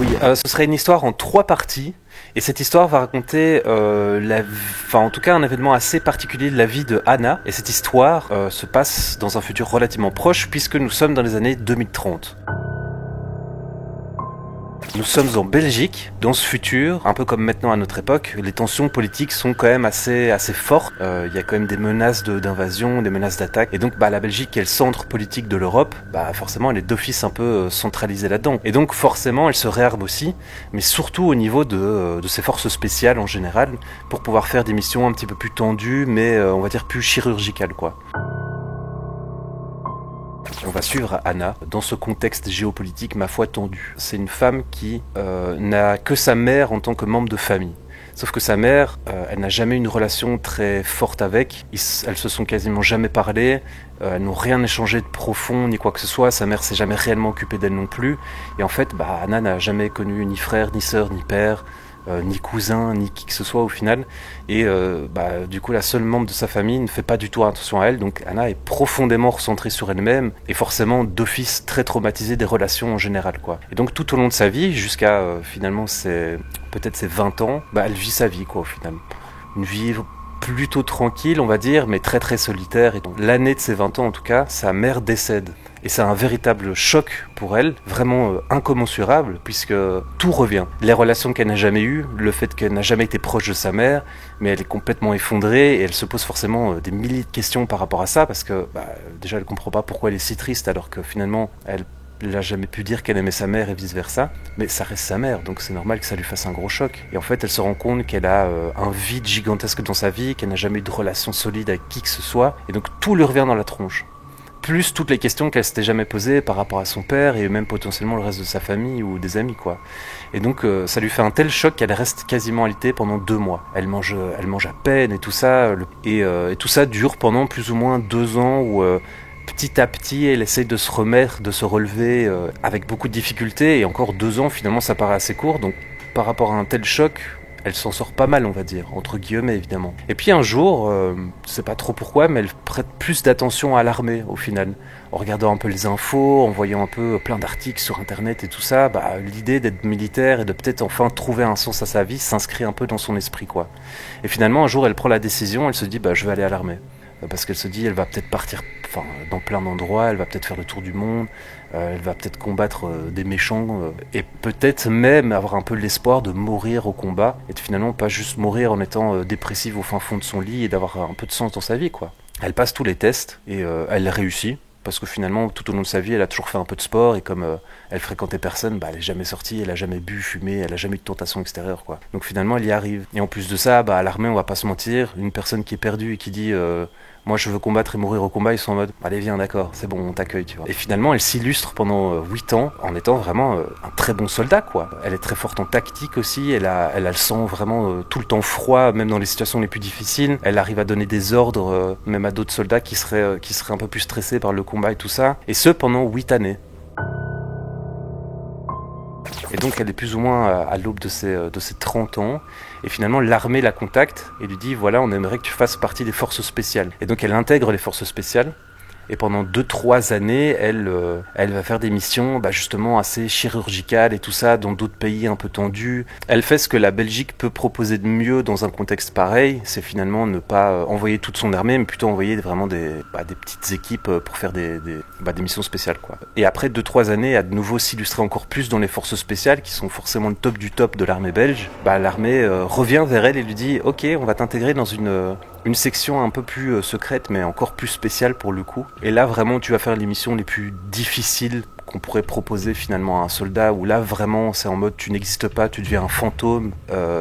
Oui, ce serait une histoire en 3 parties. Et cette histoire va raconter, en tout cas un événement assez particulier de la vie de Anna. Et cette histoire se passe dans un futur relativement proche puisque nous sommes dans les années 2030. Nous sommes en Belgique. Dans ce futur, un peu comme maintenant à notre époque, les tensions politiques sont quand même assez fortes. Il y a quand même des menaces d'invasion, des menaces d'attaque. Et donc la Belgique, qui est le centre politique de l'Europe, forcément elle est d'office un peu centralisée là-dedans. Et donc forcément elle se réarme aussi, mais surtout au niveau de ses forces spéciales en général, pour pouvoir faire des missions un petit peu plus tendues, mais on va dire plus chirurgicales quoi. On va suivre Anna dans ce contexte géopolitique ma foi tendu. C'est une femme qui n'a que sa mère en tant que membre de famille. Sauf que sa mère, elle n'a jamais eu une relation très forte avec. Elles se sont quasiment jamais parlé. Elles n'ont rien échangé de profond ni quoi que ce soit. Sa mère s'est jamais réellement occupée d'elle non plus. Et en fait, Anna n'a jamais connu ni frère, ni sœur, ni père. Ni cousin, ni qui que ce soit au final. Et du coup, la seule membre de sa famille ne fait pas du tout attention à elle. Donc Anna est profondément recentrée sur elle-même et forcément d'office très traumatisée des relations en général, quoi. Et donc tout au long de sa vie, jusqu'à finalement peut-être ses 20 ans, elle vit sa vie, quoi, au final. Une vie plutôt tranquille, on va dire, mais très très solitaire. Et donc l'année de ses 20 ans, en tout cas, sa mère décède. Et c'est un véritable choc pour elle, vraiment incommensurable, puisque tout revient. Les relations qu'elle n'a jamais eues, le fait qu'elle n'a jamais été proche de sa mère, mais elle est complètement effondrée et elle se pose forcément des milliers de questions par rapport à ça, parce que déjà elle comprend pas pourquoi elle est si triste, alors que finalement elle n'a jamais pu dire qu'elle aimait sa mère et vice versa, mais ça reste sa mère, donc c'est normal que ça lui fasse un gros choc. Et en fait elle se rend compte qu'elle a un vide gigantesque dans sa vie, qu'elle n'a jamais eu de relation solide avec qui que ce soit, et donc tout lui revient dans la tronche. Plus toutes les questions qu'elle s'était jamais posées par rapport à son père et même potentiellement le reste de sa famille ou des amis, quoi. Et donc ça lui fait un tel choc qu'elle reste quasiment alitée pendant 2 mois. Elle mange à peine et tout ça, et tout ça dure pendant plus ou moins 2 ans où petit à petit elle essaye de se remettre, de se relever avec beaucoup de difficultés, et encore 2 ans finalement ça paraît assez court, donc par rapport à un tel choc, elle s'en sort pas mal, on va dire, entre guillemets évidemment. Et puis un jour, je sais pas trop pourquoi, mais elle prête plus d'attention à l'armée au final. En regardant un peu les infos, en voyant un peu plein d'articles sur internet et tout ça, l'idée d'être militaire et de peut-être enfin trouver un sens à sa vie s'inscrit un peu dans son esprit, quoi. Et finalement un jour elle prend la décision, elle se dit je vais aller à l'armée. Parce qu'elle se dit elle va peut-être partir dans plein d'endroits, elle va peut-être faire le tour du monde, elle va peut-être combattre des méchants et peut-être même avoir un peu l'espoir de mourir au combat et de finalement pas juste mourir en étant dépressive au fin fond de son lit et d'avoir un peu de sens dans sa vie, quoi. Elle passe tous les tests et elle réussit. Parce que finalement, tout au long de sa vie, elle a toujours fait un peu de sport, et comme elle fréquentait personne, elle est jamais sortie, elle a jamais bu, fumé, elle a jamais eu de tentation extérieure, quoi. Donc finalement, elle y arrive. Et en plus de ça, à l'armée, on va pas se mentir, une personne qui est perdue et qui dit moi je veux combattre et mourir au combat, ils sont en mode allez viens, d'accord, c'est bon, on t'accueille, tu vois. Et finalement elle s'illustre pendant 8 ans en étant vraiment un très bon soldat, quoi. Elle est très forte en tactique aussi, elle a le sang vraiment tout le temps froid, même dans les situations les plus difficiles. Elle arrive à donner des ordres même à d'autres soldats qui seraient un peu plus stressés par le combat et tout ça, et ce pendant 8 années. Et donc elle est plus ou moins à l'aube de ses 30 ans, et finalement l'armée la contacte et lui dit voilà, on aimerait que tu fasses partie des forces spéciales. Et donc elle intègre les forces spéciales, et pendant 2-3 années elle va faire des missions justement assez chirurgicales et tout ça dans d'autres pays un peu tendus. Elle fait ce que la Belgique peut proposer de mieux dans un contexte pareil, c'est finalement ne pas envoyer toute son armée, mais plutôt envoyer vraiment des petites équipes pour faire des missions spéciales, quoi. Et après 2-3 années à de nouveau s'illustrer encore plus dans les forces spéciales qui sont forcément le top du top de l'armée belge, l'armée revient vers elle et lui dit ok, on va t'intégrer dans une section un peu plus secrète, mais encore plus spéciale pour le coup. Et là vraiment tu vas faire les missions les plus difficiles qu'on pourrait proposer finalement à un soldat, où là vraiment c'est en mode tu n'existes pas, tu deviens un fantôme.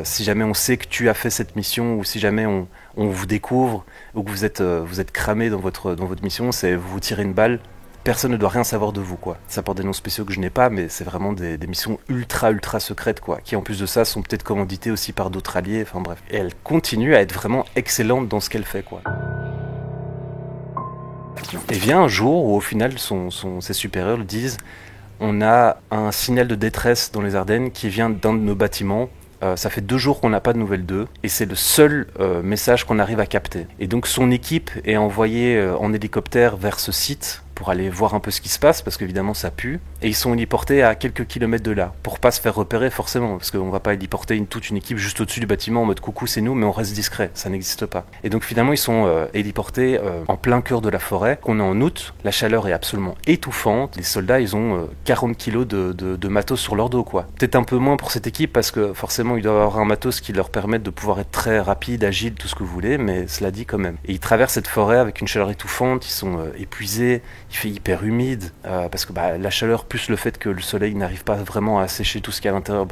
Si jamais on sait que tu as fait cette mission, ou si jamais on vous découvre, ou que vous êtes cramé dans votre mission, c'est vous tirez une balle, personne ne doit rien savoir de vous, quoi. Ça porte des noms spéciaux que je n'ai pas, mais c'est vraiment des missions ultra secrètes, quoi, qui en plus de ça sont peut-être commanditées aussi par d'autres alliés, enfin bref. Et elle continue à être vraiment excellente dans ce qu'elle fait, quoi. Et vient un jour où au final ses supérieurs lui disent on a un signal de détresse dans les Ardennes qui vient d'un de nos bâtiments. Ça fait 2 jours qu'on n'a pas de nouvelles d'eux, et c'est le seul message qu'on arrive à capter. Et donc son équipe est envoyée en hélicoptère vers ce site pour aller voir un peu ce qui se passe, parce qu'évidemment ça pue, et ils sont héliportés à quelques kilomètres de là, pour pas se faire repérer forcément, parce qu'on va pas héliporter toute une équipe juste au-dessus du bâtiment en mode coucou c'est nous, mais on reste discret, ça n'existe pas. Et donc finalement ils sont héliportés en plein cœur de la forêt, qu'on est en août, la chaleur est absolument étouffante, les soldats ils ont 40 kilos de matos sur leur dos quoi. Peut-être un peu moins pour cette équipe, parce que forcément ils doivent avoir un matos qui leur permette de pouvoir être très rapide, agile, tout ce que vous voulez, mais cela dit quand même. Et ils traversent cette forêt avec une chaleur étouffante, ils sont épuisés, il fait hyper humide, parce que la chaleur plus le fait que le soleil n'arrive pas vraiment à sécher tout ce qu'il y a à l'intérieur,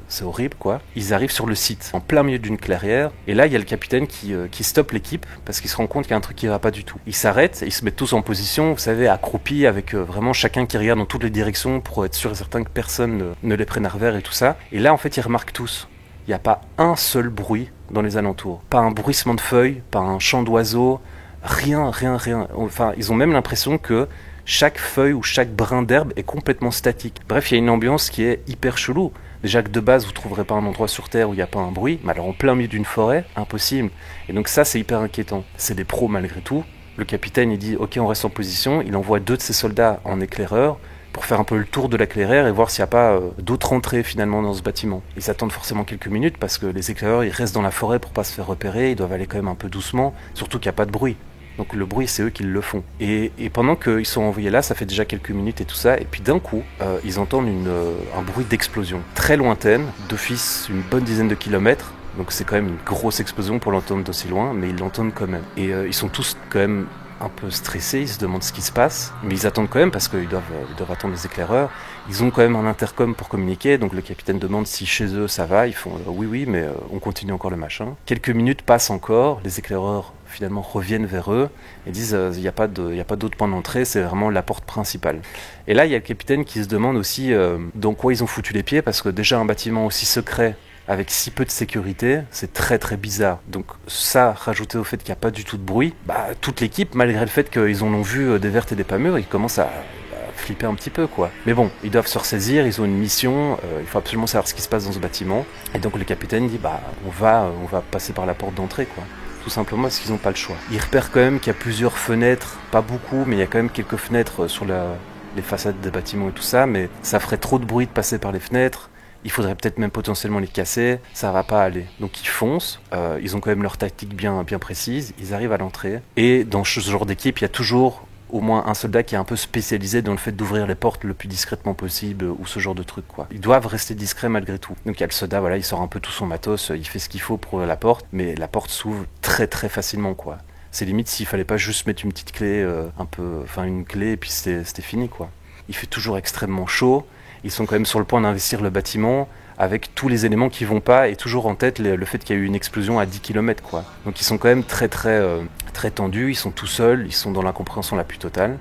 c'est horrible quoi. Ils arrivent sur le site, en plein milieu d'une clairière, et là il y a le capitaine qui stoppe l'équipe, parce qu'il se rend compte qu'il y a un truc qui va pas du tout. Ils s'arrêtent, et ils se mettent tous en position, vous savez, accroupis, avec vraiment chacun qui regarde dans toutes les directions pour être sûr et certain que personne ne les prenne à revers et tout ça. Et là en fait ils remarquent tous, il n'y a pas un seul bruit dans les alentours. Pas un bruissement de feuilles, pas un chant d'oiseaux, rien. Enfin, ils ont même l'impression que chaque feuille ou chaque brin d'herbe est complètement statique. Bref, il y a une ambiance qui est hyper chelou. Déjà que de base, vous trouverez pas un endroit sur Terre où il n'y a pas un bruit, mais alors en plein milieu d'une forêt, impossible. Et donc ça, c'est hyper inquiétant. C'est des pros malgré tout. Le capitaine, il dit « Ok, on reste en position ». Il envoie 2 de ses soldats en éclaireur pour faire un peu le tour de la clairière et voir s'il n'y a pas d'autres entrées finalement dans ce bâtiment. Ils attendent forcément quelques minutes parce que les éclaireurs, ils restent dans la forêt pour pas se faire repérer, ils doivent aller quand même un peu doucement, surtout qu'il n'y a pas de bruit. Donc le bruit, c'est eux qui le font. Et pendant qu'ils sont envoyés là, ça fait déjà quelques minutes et tout ça, et puis d'un coup, ils entendent un bruit d'explosion très lointaine, d'office une bonne dizaine de kilomètres. Donc c'est quand même une grosse explosion pour l'entendre d'aussi loin, mais ils l'entendent quand même. Et ils sont tous quand même un peu stressés, ils se demandent ce qui se passe, mais ils attendent quand même parce qu'ils doivent attendre les éclaireurs. Ils ont quand même un intercom pour communiquer, donc le capitaine demande si chez eux ça va, ils font oui, mais on continue encore le machin. Quelques minutes passent encore, les éclaireurs finalement reviennent vers eux et disent il n'y a pas d'autre point d'entrée, c'est vraiment la porte principale. Et là il y a le capitaine qui se demande aussi dans quoi ils ont foutu les pieds, parce que déjà un bâtiment aussi secret avec si peu de sécurité, c'est très très bizarre. Donc ça, rajouté au fait qu'il n'y a pas du tout de bruit, toute l'équipe, malgré le fait qu'ils en ont vu des vertes et des pas mûres, ils commencent à flipper un petit peu quoi. Mais bon, ils doivent se ressaisir, ils ont une mission, il faut absolument savoir ce qui se passe dans ce bâtiment. Et donc le capitaine dit on va passer par la porte d'entrée quoi. Tout simplement parce qu'ils n'ont pas le choix. Ils repèrent quand même qu'il y a plusieurs fenêtres, pas beaucoup, mais il y a quand même quelques fenêtres sur les façades des bâtiments et tout ça, mais ça ferait trop de bruit de passer par les fenêtres. Il faudrait peut-être même potentiellement les casser, ça va pas aller. Donc ils foncent, ils ont quand même leur tactique bien précise, ils arrivent à l'entrée. Et dans ce genre d'équipe, il y a toujours au moins un soldat qui est un peu spécialisé dans le fait d'ouvrir les portes le plus discrètement possible, ou ce genre de truc quoi. Ils doivent rester discrets malgré tout. Donc il y a le soldat, voilà, il sort un peu tout son matos, il fait ce qu'il faut pour ouvrir la porte, mais la porte s'ouvre très très facilement quoi. C'est limite s'il fallait pas juste mettre une petite clé, une clé et puis c'était fini quoi. Il fait toujours extrêmement chaud. Ils sont quand même sur le point d'investir le bâtiment avec tous les éléments qui vont pas, et toujours en tête le fait qu'il y a eu une explosion à 10 km quoi. Donc ils sont quand même très tendus, ils sont tout seuls, ils sont dans l'incompréhension la plus totale.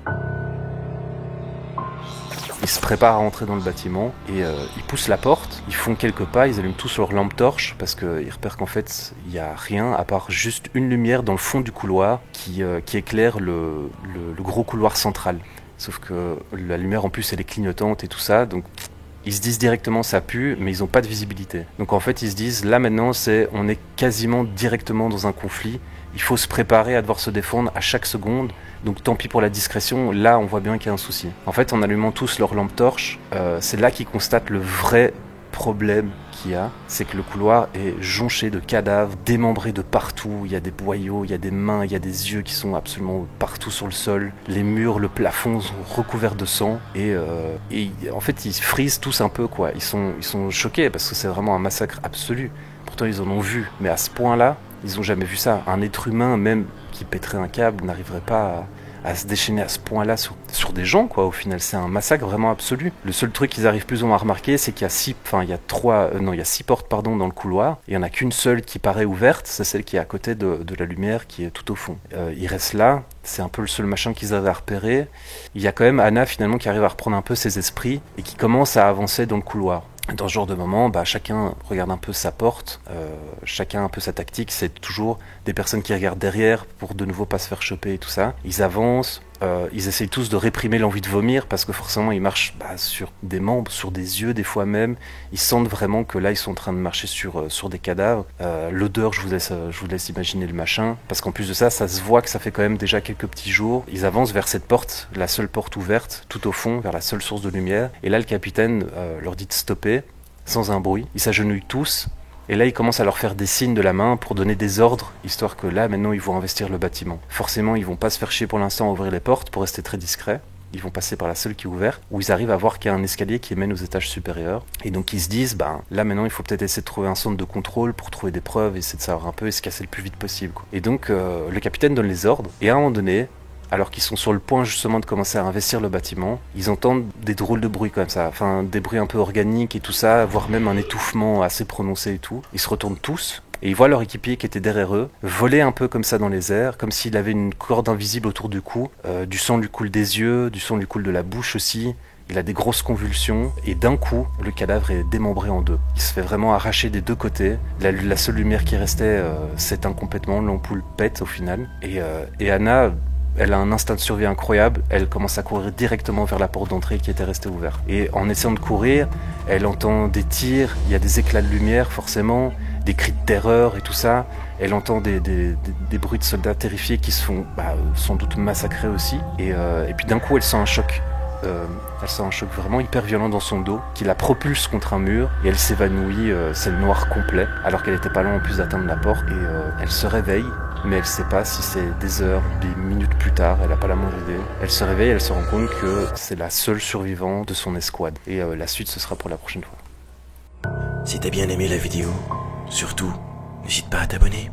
Ils se préparent à entrer dans le bâtiment et ils poussent la porte, ils font quelques pas, ils allument tous leur lampe torche parce qu'ils repèrent qu'en fait il n'y a rien à part juste une lumière dans le fond du couloir qui éclaire le gros couloir central. Sauf que la lumière en plus elle est clignotante et tout ça, donc ils se disent directement ça pue, mais ils n'ont pas de visibilité. Donc en fait ils se disent là maintenant on est quasiment directement dans un conflit, il faut se préparer à devoir se défendre à chaque seconde, donc tant pis pour la discrétion, là on voit bien qu'il y a un souci. En fait en allumant tous leur lampe torche, c'est là qu'ils constatent le vrai problème qu'il y a, c'est que le couloir est jonché de cadavres, démembrés de partout, il y a des boyaux, il y a des mains, il y a des yeux qui sont absolument partout sur le sol, les murs, le plafond sont recouverts de sang, et en fait ils frisent tous un peu quoi, ils sont choqués parce que c'est vraiment un massacre absolu. Pourtant ils en ont vu, mais à ce point-là, ils ont jamais vu ça. Un être humain même qui pèterait un câble n'arriverait pas à se déchaîner à ce point-là sur des gens, quoi. Au final, c'est un massacre vraiment absolu. Le seul truc qu'ils arrivent plus ou moins à remarquer, c'est qu'il y a 6 portes, dans le couloir. Il y en a qu'une seule qui paraît ouverte, c'est celle qui est à côté de la lumière, qui est tout au fond. Ils restent là, c'est un peu le seul machin qu'ils avaient à repérer. Il y a quand même Anna, finalement, qui arrive à reprendre un peu ses esprits et qui commence à avancer dans le couloir. Dans ce genre de moment, chacun regarde un peu sa porte, chacun un peu sa tactique, c'est toujours des personnes qui regardent derrière pour de nouveau pas se faire choper et tout ça. Ils avancent, ils essayent tous de réprimer l'envie de vomir parce que forcément ils marchent sur des membres, sur des yeux des fois même. Ils sentent vraiment que là ils sont en train de marcher sur des cadavres. L'odeur, je vous laisse imaginer le machin. Parce qu'en plus de ça, ça se voit que ça fait quand même déjà quelques petits jours. Ils avancent vers cette porte, la seule porte ouverte, tout au fond, vers la seule source de lumière. Et là le capitaine leur dit de stopper, sans un bruit. Ils s'agenouillent tous. Et là, il commence à leur faire des signes de la main pour donner des ordres, histoire que là, maintenant, ils vont investir le bâtiment. Forcément, ils vont pas se faire chier pour l'instant à ouvrir les portes pour rester très discrets. Ils vont passer par la seule qui est ouverte, où ils arrivent à voir qu'il y a un escalier qui mène aux étages supérieurs. Et donc, ils se disent, là, maintenant, il faut peut-être essayer de trouver un centre de contrôle pour trouver des preuves, essayer de savoir un peu et se casser le plus vite possible, quoi. Et donc, le capitaine donne les ordres, et à un moment donné, alors qu'ils sont sur le point justement de commencer à investir le bâtiment, ils entendent des drôles de bruits comme ça, enfin des bruits un peu organiques et tout ça, voire même un étouffement assez prononcé et tout. Ils se retournent tous et ils voient leur équipier qui était derrière eux voler un peu comme ça dans les airs, comme s'il avait une corde invisible autour du cou. Du sang lui coule des yeux, du sang lui coule de la bouche aussi. Il a des grosses convulsions et d'un coup, le cadavre est démembré en deux. Il se fait vraiment arracher des deux côtés. La seule lumière qui restait s'éteint complètement, l'ampoule pète au final. Et Anna, elle a un instinct de survie incroyable, elle commence à courir directement vers la porte d'entrée qui était restée ouverte. Et en essayant de courir, elle entend des tirs, il y a des éclats de lumière forcément, des cris de terreur et tout ça. Elle entend des bruits de soldats terrifiés qui se font sans doute massacrer aussi. Et puis d'un coup, elle sent un choc. Elle sent un choc vraiment hyper violent dans son dos qui la propulse contre un mur et elle s'évanouit, c'est le noir complet alors qu'elle était pas loin en plus d'atteindre la porte et elle se réveille mais elle sait pas si c'est des heures, des minutes plus tard, elle a pas la moindre idée. Elle se réveille, elle se rend compte que c'est la seule survivante de son escouade et la suite ce sera pour la prochaine fois. Si t'as bien aimé la vidéo, surtout, n'hésite pas à t'abonner.